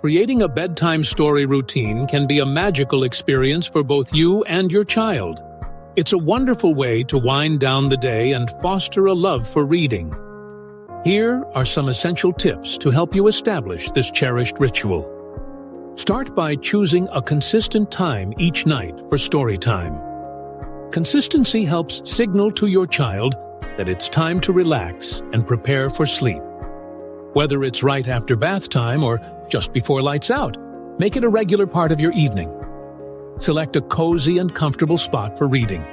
Creating a bedtime story routine can be a magical experience for both you and your child. It's a wonderful way to wind down the day and foster a love for reading. Here are some essential tips to help you establish this cherished ritual. Start by choosing a consistent time each night for story time. Consistency helps signal to your child that it's time to relax and prepare for sleep. Whether it's right after bath time or just before lights out, make it a regular part of your evening. Select a cozy and comfortable spot for reading.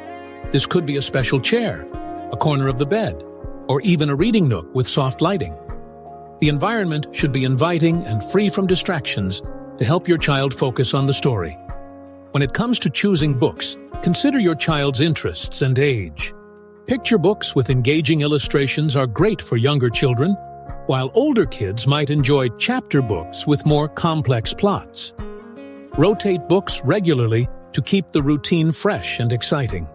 This could be a special chair, a corner of the bed, or even a reading nook with soft lighting. The environment should be inviting and free from distractions to help your child focus on the story. When it comes to choosing books, consider your child's interests and age. Picture books with engaging illustrations are great for younger children, while older kids might enjoy chapter books with more complex plots. Rotate books regularly to keep the routine fresh and exciting.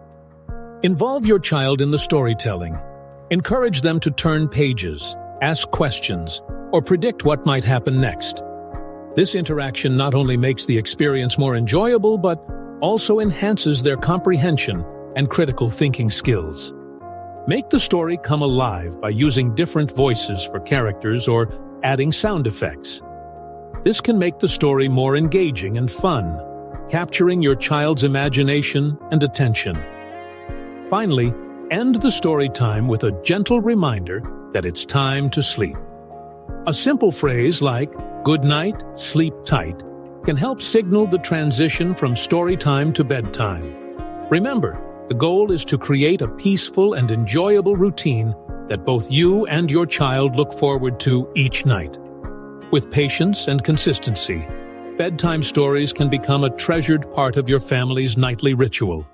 Involve your child in the storytelling. Encourage them to turn pages, ask questions, or predict what might happen next. This interaction not only makes the experience more enjoyable, but also enhances their comprehension and critical thinking skills. Make the story come alive by using different voices for characters or adding sound effects. This can make the story more engaging and fun, capturing your child's imagination and attention. Finally, end the story time with a gentle reminder that it's time to sleep. A simple phrase like, "Good night, sleep tight," can help signal the transition from story time to bedtime. Remember, the goal is to create a peaceful and enjoyable routine that both you and your child look forward to each night. With patience and consistency, bedtime stories can become a treasured part of your family's nightly ritual.